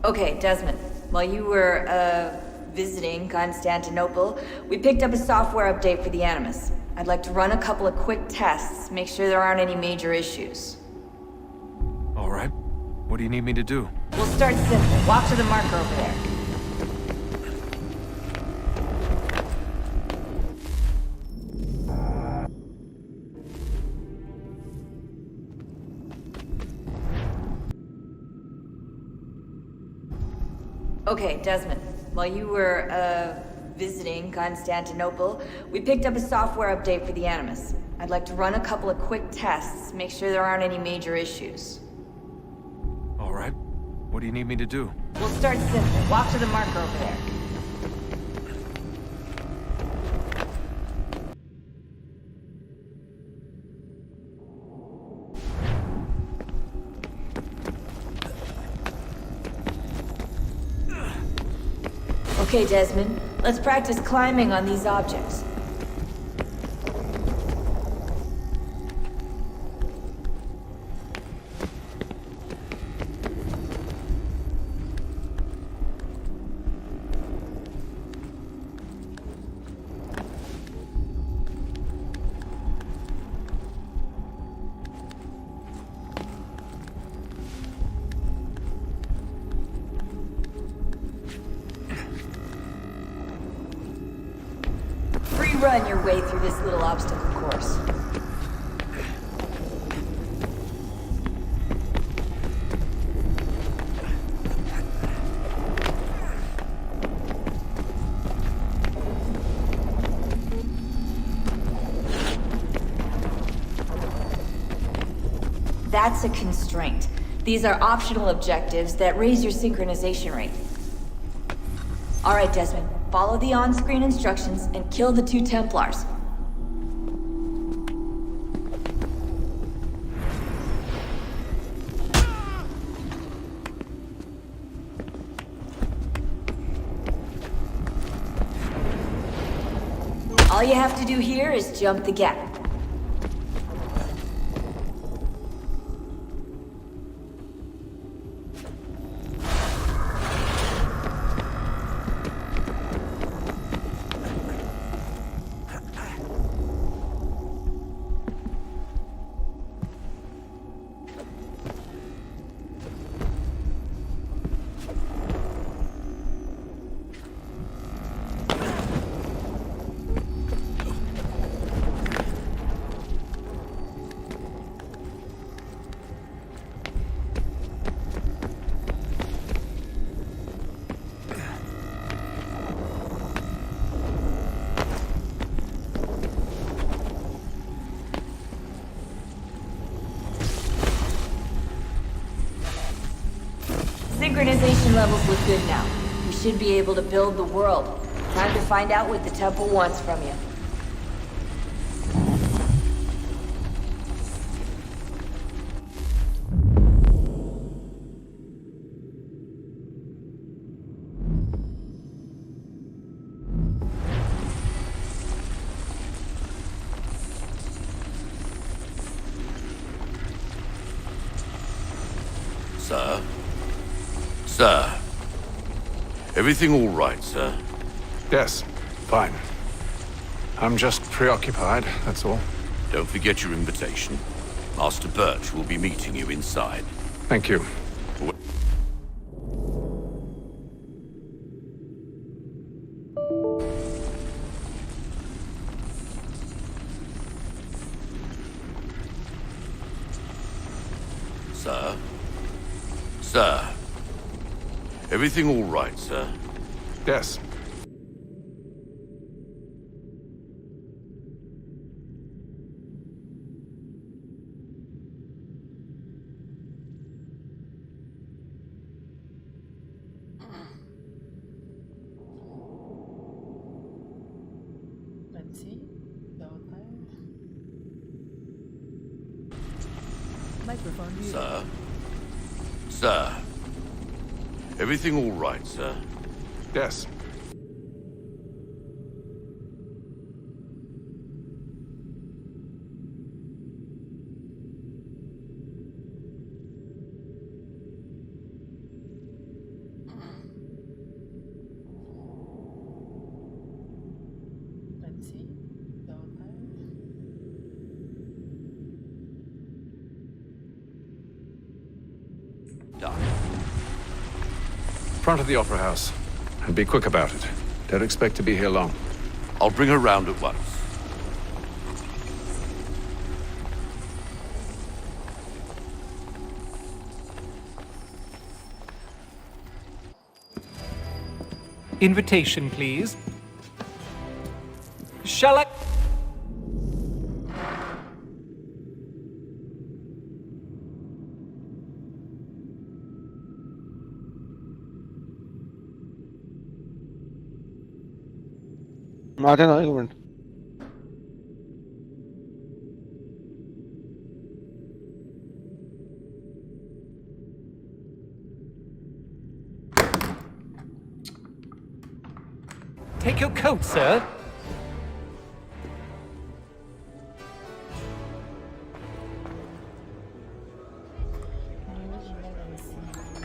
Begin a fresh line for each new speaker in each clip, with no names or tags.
Okay, Desmond. While you were, visiting Constantinople, we picked up a software update for the Animus. I'd like to run a couple of quick tests, make sure there aren't any major issues.
All right. What do you need me to do?
We'll start simple. Walk to the marker over there. Okay, Desmond. While you were, visiting Constantinople, we picked up a software update for the Animus. I'd like to run a couple of quick tests, make sure there aren't any major issues.
All right. What do you need me to do?
We'll start simple. Walk to the marker over there. Okay, Desmond. Let's practice climbing on these objects. Free run your way through this little obstacle course. That's a constraint. These are optional objectives that raise your synchronization rate. All right, Desmond. Follow the on-screen instructions and kill the 2 Templars. All you have to do here is jump the gap. Synchronization levels look good now. We should be able to build the world. Time to find out what the temple wants from you.
Sir? Sir? Everything all right, sir?
Yes, fine. I'm just preoccupied, that's all.
Don't forget your invitation. Master Birch will be meeting you inside.
Thank you.
Sir? Sir? Everything all right, sir?
Yes.
Let's see. Microphone muted.
Sir? Sir? Everything all right, sir?
Yes.
Done.
Front of the Opera House. And be quick about it. Don't expect to be here long.
I'll bring her round at once.
Invitation, please. Shall I?
Martin, I comment.
Take your coat, sir.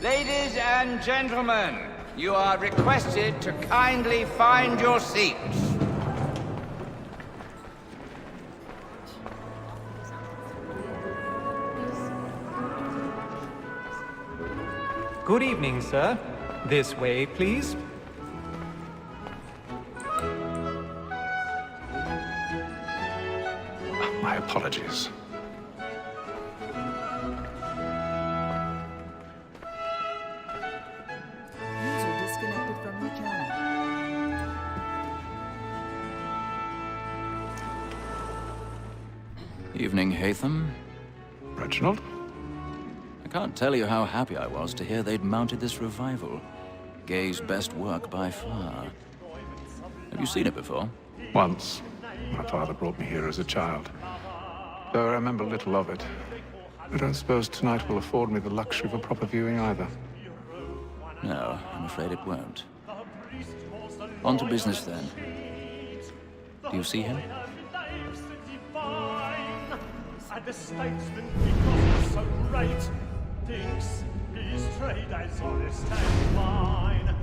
Ladies and gentlemen, you are requested to kindly find your seats.
Good evening, sir. This way, please.
My apologies.
User disconnected from your channel.
Evening, Hatham.
Reginald?
I can't tell you how happy I was to hear they'd mounted this revival. Gay's best work by far. Have you seen it before?
Once. My father brought me here as a child. Though I remember little of it. I don't suppose tonight will afford me the luxury of a proper viewing either.
No, I'm afraid it won't. On to business then. Do you see him?
And the statesman, because he's so great, thinks his trade as honest and fine.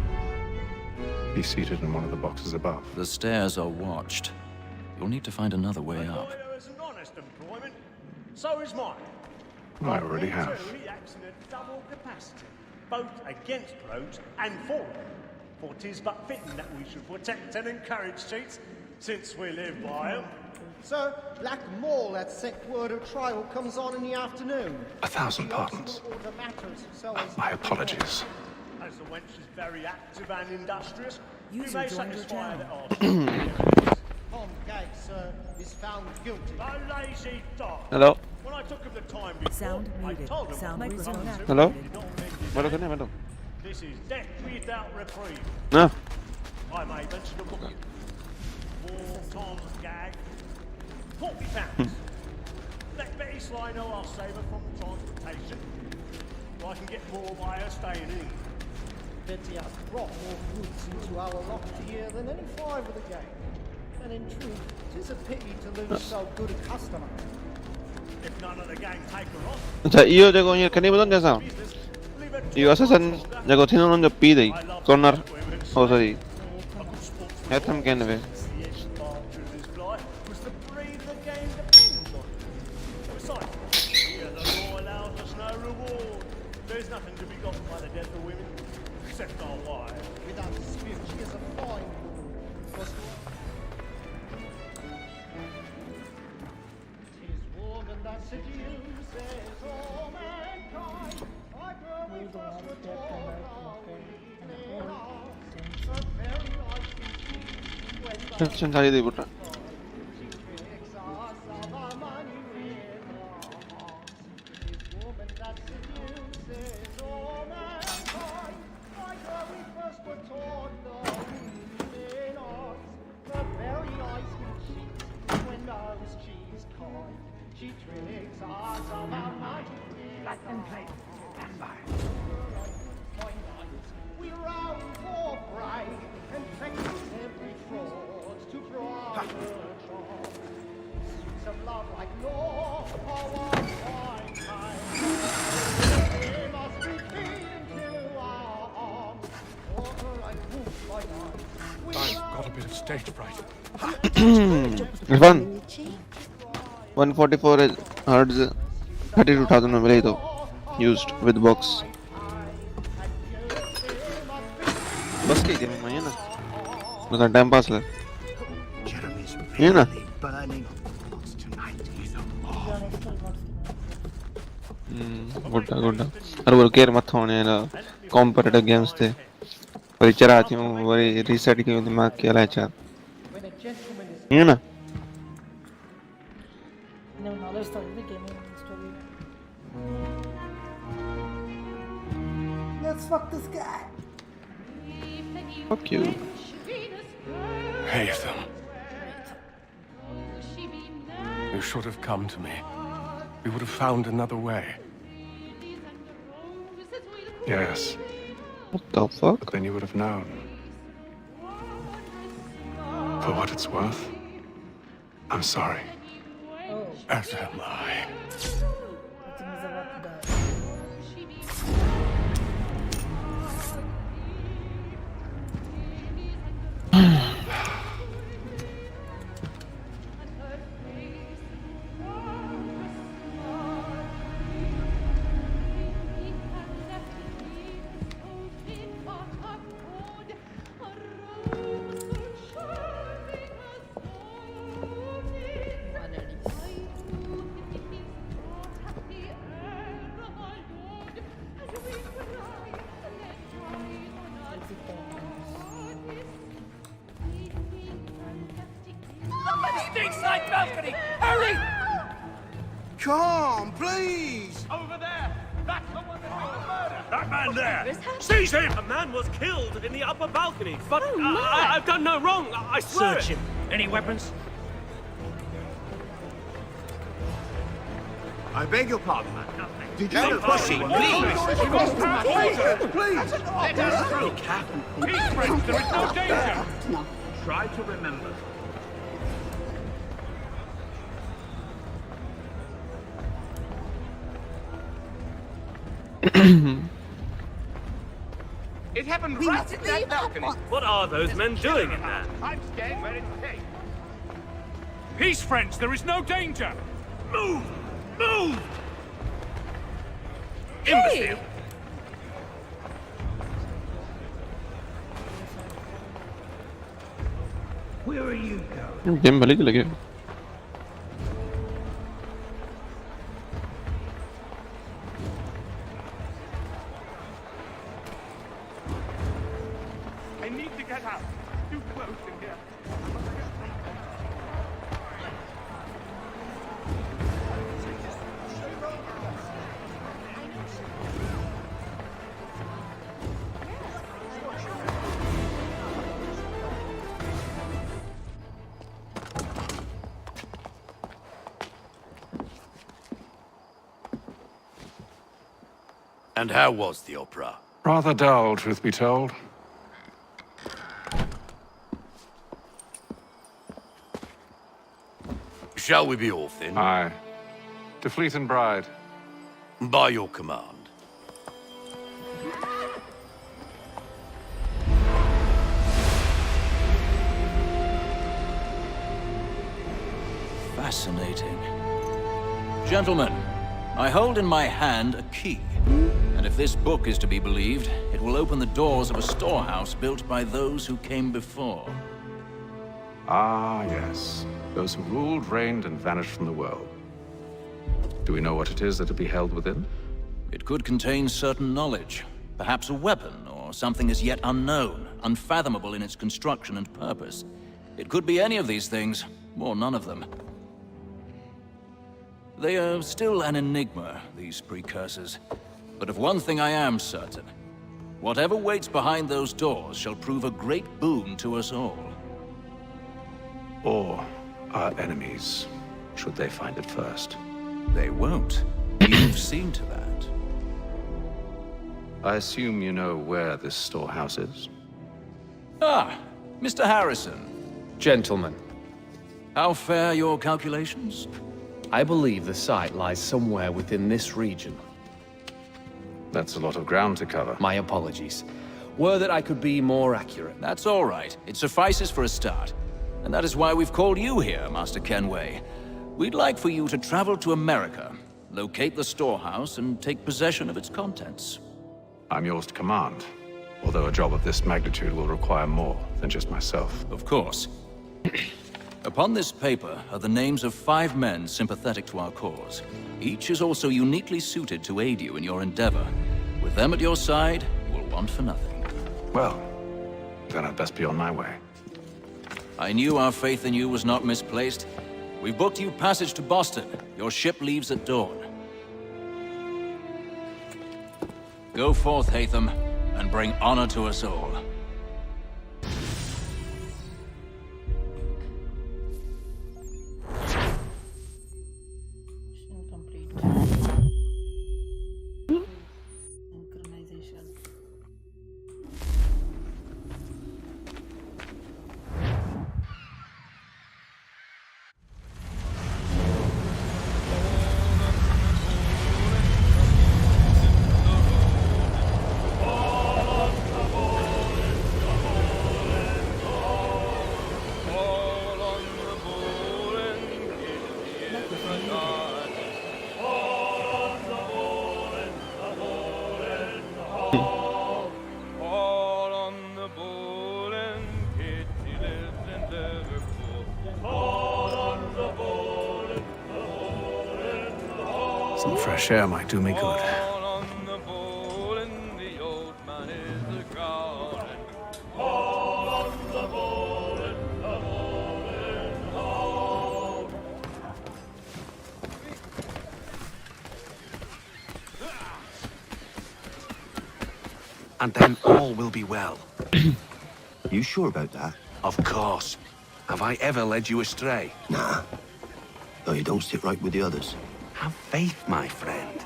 He's seated in one of the boxes above.
The stairs are watched. You'll need to find another way up.
Lawyer is an honest employment, so is mine.
I already have.
Too, he acts in a double capacity, both against rogues and for them. For 'tis but fitting that we should protect and encourage cheats, since we live by them.
Sir, Black Mall at set word of trial comes on in the afternoon.
1,000 pardons. My apologies.
As the wench is very active and industrious,
User
you may
joined your
satisfy
channel.
that our
Tom Gaggs, sir, is found guilty.
A lazy dog.
Hello?
When I took him the time before,
Sound
I
muted.
told him
Sound
what we
microphone
were
activated.
Hello?
did not amend his
Madam,
name.
kanya, madam.
This is death without reprieve.
Ah,
I may mention a book. For Tom Gag, £40. Let Betty Sly know I'll save her from transportation. So I can get more by her staying in.
Betty has brought more goods into our loft here than any five of the gang. And in truth, 'tis a pity to lose so good a customer.
If none of the gang take her on,
अच्छा यो देखो ये करने बदन जैसा
business, leave her to
yo assassin देखो थी उन्होंने जब P the corner oh sorry
a good sportsman.
Hatham can way
The ex-master of his life was the breed the game depends on. Besides, here the law allows us no reward. There's nothing to be got by the death of women, except our wives.
Without dispute, she is a fine woman. Was 'tis woman that seduces all mankind. I grow we first were taught our evening arms. A very nice species when the
चल सारी दे बुटा
she tricks us of our money with her arms. 'Tis woman that seduces all mankind. I grow we first were taught our evening arms. The very nice species when those she's kind. She tricks us of our money with her arms. We round for prey and practice every fraud to bribe her charm. Suits of love like law are one fine kind. We must be keen to our arms, or her I wolf by night. We
I've got a bit of stage fright.
Irfan 144 hertz 32,000 में मिले तो used with box बस के game में है ना मतलब time pass है ये ना गुड्डा गुड्डा अरे वो केयर मत होने ना कॉम्पिटिटिव गेम्स थे पर चराती हूँ वही रीसेट की दिमाग के लायक चार ये ना
No knowledge of the gaming story. Let's fuck this guy.
fuck you
Haytham. You should have come to me. We would have found another way. Yes,
what the fuck
but then you would have known. For what it's worth, I'm sorry. As am I.
Nothing is about to die.
Stateside balcony! Hurry!
Come, please!
Over there! That's the one that did the murder! That man there! Seize him! A man was killed in the upper balcony, but I've done no wrong. I swear Search him. Any weapons?
I beg your pardon, man. Did you
No pushing, please!
Please! Let us through!
Peace, friends, there is no danger!
Try to remember. It happened right at that balcony.
What are those men doing in there?
I'm staying where it's safe.
Peace, friends, there is no danger! Move! Move! Imbecile!
Where are you going?
Game भले ही लगे
I need to get out. Too close in here.
And how was the opera?
Rather dull, truth be told.
Shall we be off then?
Aye. To Fleet and Bride.
By your command.
Fascinating. Gentlemen, I hold in my hand a key. And if this book is to be believed, it will open the doors of a storehouse built by those who came before.
Ah, yes. Those who ruled, reigned, and vanished from the world. Do we know what it is that will be held within?
It could contain certain knowledge, perhaps a weapon, or something as yet unknown, unfathomable in its construction and purpose. It could be any of these things, or none of them. They are still an enigma, these precursors. But of one thing I am certain. Whatever waits behind those doors shall prove a great boon to us all.
Or our enemies, should they find it first.
They won't. You've seen to that.
I assume you know where this storehouse is?
Ah, Mr. Harrison.
Gentlemen,
How fare your calculations?
I believe the site lies somewhere within this region.
That's a lot of ground to cover.
My apologies. Were that I could be more accurate.
That's all right. It suffices for a start. And that is why we've called you here, Master Kenway. We'd like for you to travel to America, locate the storehouse, and take possession of its contents.
I'm yours to command. Although a job of this magnitude will require more than just myself.
Of course. Upon this paper are the names of 5 men sympathetic to our cause. Each is also uniquely suited to aid you in your endeavor. With them at your side, you will want for nothing.
Well, then I'd best be on my way.
I knew our faith in you was not misplaced. We've booked you passage to Boston. Your ship leaves at dawn. Go forth, Hatham, and bring honor to us all.
Mission complete. Synchronization.
Some fresh air might do me good. And then all will be well.
You sure about that?
Of course. Have I ever led you astray?
Nah. Though you don't sit right with the others.
Have faith, my friend.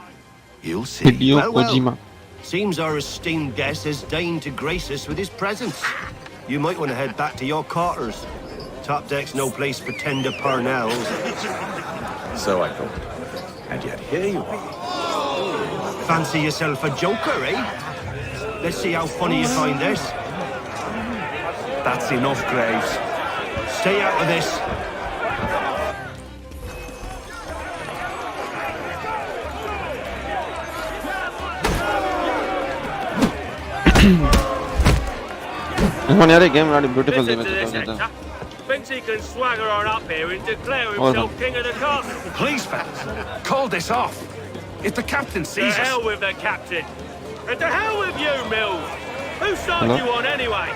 You'll see.
Hideo Kojima.
Seems our esteemed guest has deigned to grace us with his presence. You might want to head back to your quarters. Top deck's no place for tender Parnells.
So I thought. And yet here you are.
Fancy yourself a joker, eh? Let's see how funny you find this.
That's enough, Graves.
Stay out of this.
इन्होंने यार game बड़ी beautiful देना चाहता था
Thinks he can swagger on up here and declare himself king of the castle.
Please, fellas, call this off. If the captain
To
sees us...
hell with the captain. And to hell with you, Mills. Who signed you on anyway?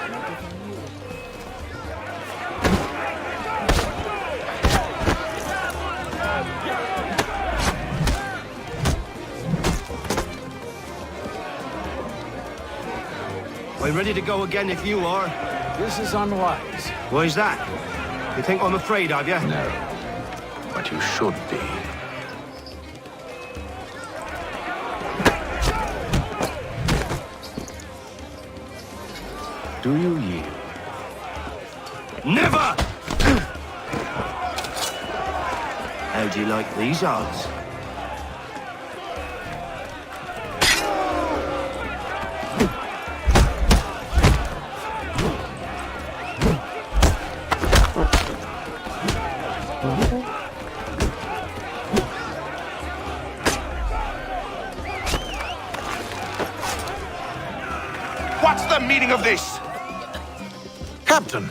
We're ready to go again if you are.
This is unwise.
Why's that? You think I'm afraid of you?
No. But you should be. Do you yield?
Never! How do you like these odds?
What's the meaning of this?
Captain!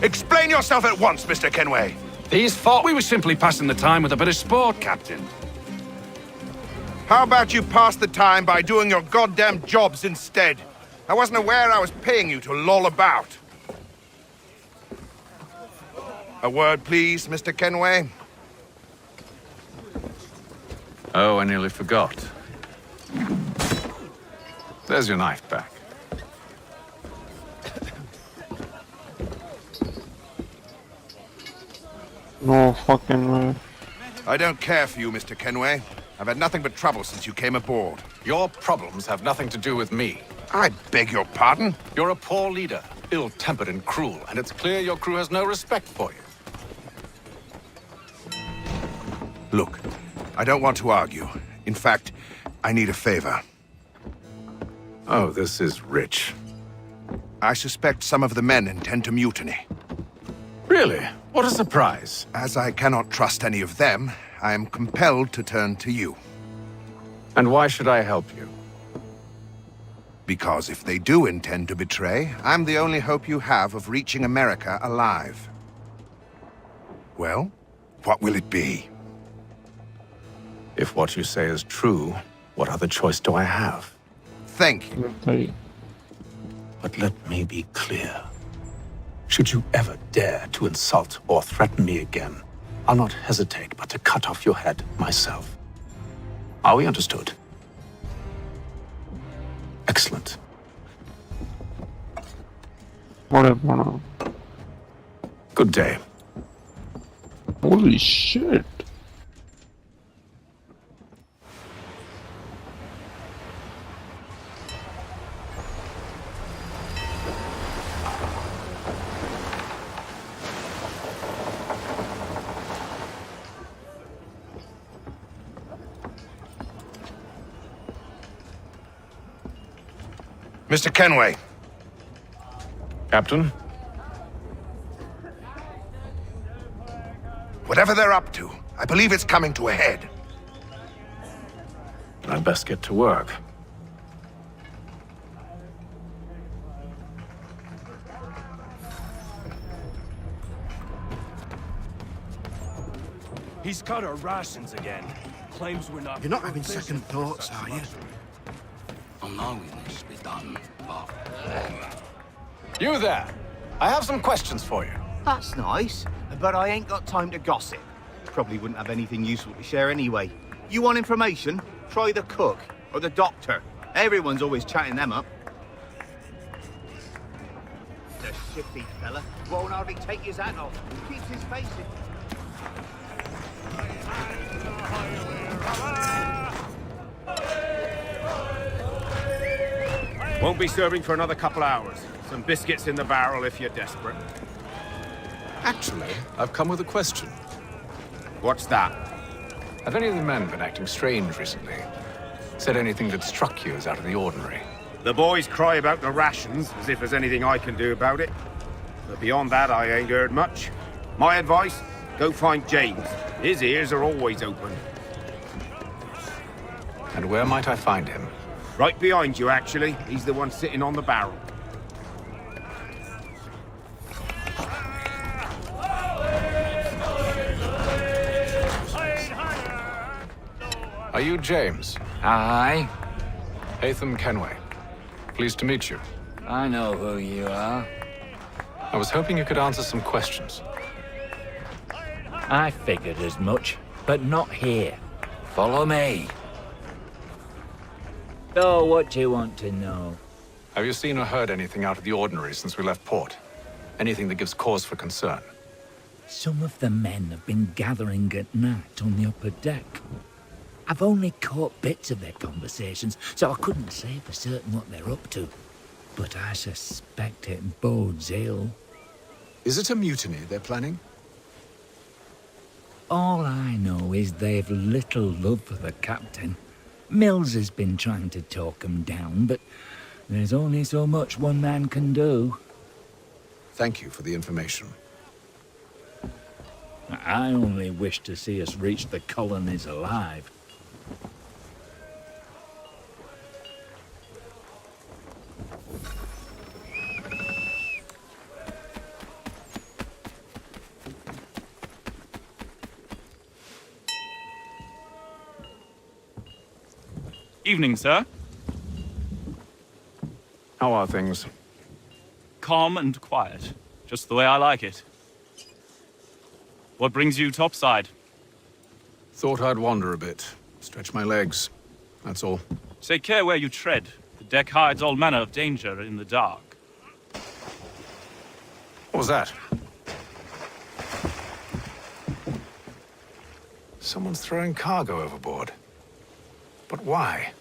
Explain yourself at once, Mr. Kenway.
These thought we were simply passing the time with a bit of sport, Captain.
How about you pass the time by doing your goddamn jobs instead? I wasn't aware I was paying you to loll about. A word, please, Mr. Kenway.
Oh, I nearly forgot. There's your knife back.
No fucking way.
I don't care for you, Mr. Kenway. I've had nothing but trouble since you came aboard.
Your problems have nothing to do with me.
I beg your pardon?
You're a poor leader, ill-tempered and cruel, and it's clear your crew has no respect for you.
Look, I don't want to argue. In fact, I need a favor.
Oh, this is rich.
I suspect some of the men intend to mutiny.
Really? What a surprise.
As I cannot trust any of them, I am compelled to turn to you.
And why should I help you?
Because if they do intend to betray, I'm the only hope you have of reaching America alive. Well, what will it be?
If what you say is true, what other choice do I have?
Think.
But let me be clear. Should you ever dare to insult or threaten me again, I'll not hesitate but to cut off your head myself. Are we understood? Excellent.
Whatever.
Good day.
Holy shit.
Mr. Kenway.
Captain?
Whatever they're up to, I believe it's coming to a head.
I'd best get to work.
He's cut our rations again. Claims we're not...
You're not having second thoughts, are you?
I know it needs to be done, but...
You there! I have some questions for you.
That's nice, but I ain't got time to gossip. Probably wouldn't have anything useful to share anyway. You want information? Try the cook or the doctor. Everyone's always chatting them up. The shifty fella won't hardly take his hat off. Keeps his face in.
Won't be serving for another couple hours. Some biscuits in the barrel if you're desperate.
Actually, I've come with a question.
What's that?
Have any of the men been acting strange recently? Said anything that struck you as out of the ordinary?
The boys cry about the rations, as if there's anything I can do about it. But beyond that, I ain't heard much. My advice, go find James. His ears are always open.
And where might I find him?
Right behind you, actually. He's the one sitting on the barrel.
Are you James?
Aye.
Hatham Kenway. Pleased to meet you.
I know who you are.
I was hoping you could answer some questions.
I figured as much, but not here. Follow me. So, what do you want to know?
Have you seen or heard anything out of the ordinary since we left port? Anything that gives cause for concern?
Some of the men have been gathering at night on the upper deck. I've only caught bits of their conversations, so I couldn't say for certain what they're up to. But I suspect it bodes ill.
Is it a mutiny they're planning?
All I know is they've little love for the captain. Mills has been trying to talk him down, but there's only so much one man can do.
Thank you for the information.
I only wish to see us reach the colonies alive.
Evening, sir.
How are things?
Calm and quiet. Just the way I like it. What brings you topside?
Thought I'd wander a bit. Stretch my legs. That's all.
Take care where you tread. The deck hides all manner of danger in the dark.
What was that? Someone's throwing cargo overboard. But why?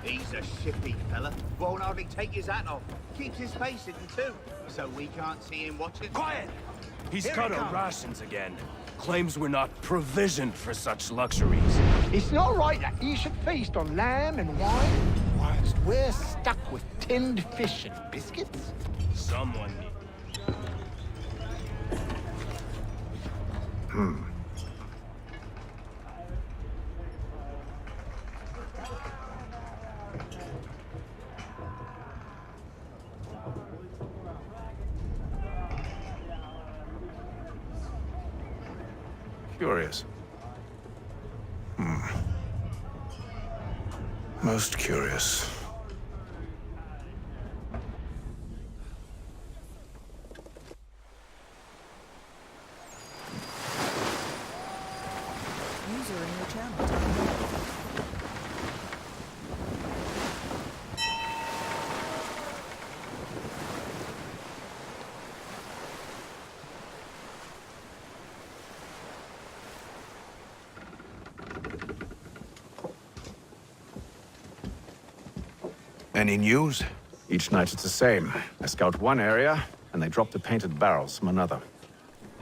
He's a shifty fella. Won't hardly take his hat off. Keeps his face hidden too, so we can't see him watching.
Quiet! He's
Here
cut
he
our
comes.
rations again. Claims we're not provisioned for such luxuries.
It's not right that you should feast on lamb and wine, whilst we're stuck with tinned fish and biscuits.
Someone
Curious. Most curious.
User in your channel timed out.
Any news?
Each night it's the same. I scout one area, and they drop the painted barrels from another.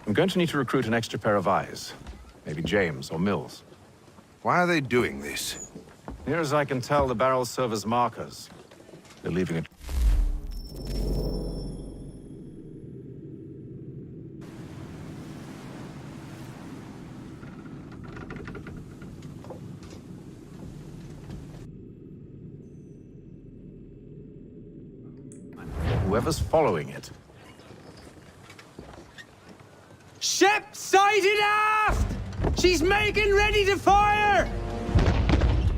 I'm going to need to recruit an extra pair of eyes. Maybe James or Mills.
Why are they doing this?
Near as I can tell, the barrels serve as markers. They're leaving a... Whoever's following it.
Ship sighted aft! She's making ready to fire!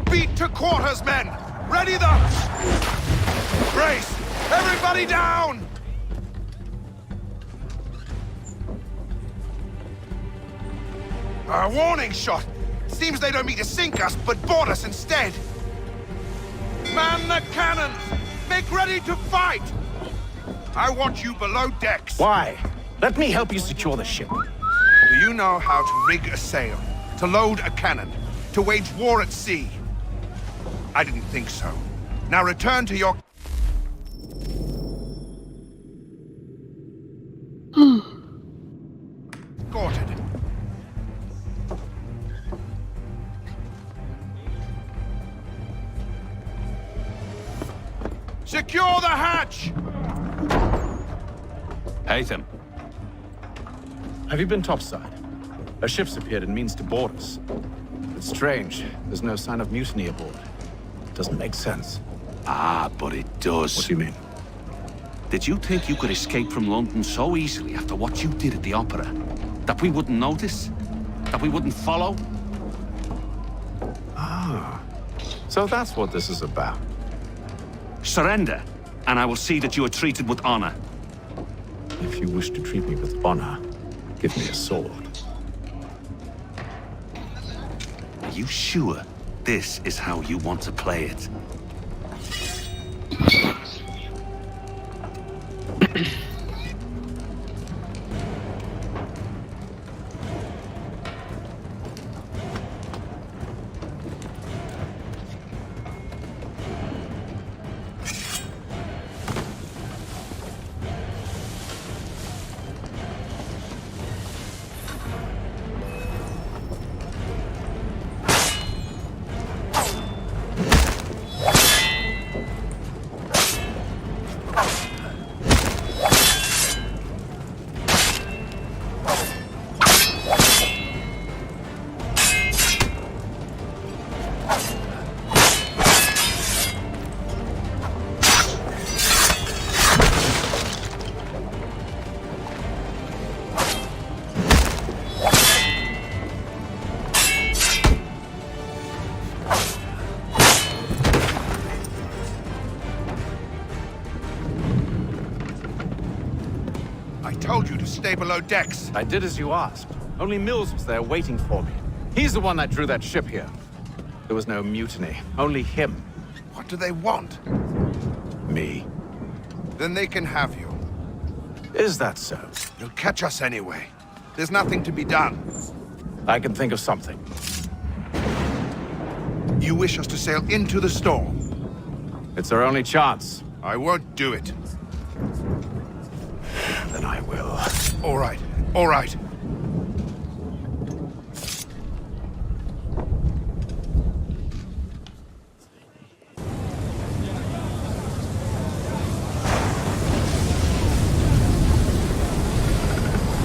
Beat to quarters, men! Ready the... Brace! Everybody down! A warning shot! Seems they don't mean to sink us, but board us instead! Man the cannons! Make ready to fight! I want you below decks.
Why? Let me help you secure the ship.
Do you know how to rig a sail? To load a cannon? To wage war at sea? I didn't think so. Now return to your... Escorted. Secure the hatch!
Haytham.
Have you been topside? A ship's appeared and means to board us. It's strange. There's no sign of mutiny aboard. It doesn't make sense.
Ah, but it does.
What do you mean?
Did you think you could escape from London so easily after what you did at the opera? That we wouldn't notice? That we wouldn't follow?
Ah. So that's what this is about.
Surrender, and I will see that you are treated with honor.
If you wish to treat me with honor, give me a sword.
Are you sure this is how you want to play it?
I told you to stay below decks.
I did as you asked. Only Mills was there waiting for me. He's the one that drew that ship here. There was no mutiny, only him.
What do they want?
Me.
Then they can have you.
Is that so?
You'll catch us anyway. There's nothing to be done.
I can think of something.
You wish us to sail into the storm?
It's our only chance.
I won't do it.
Then I will.
All right, all right.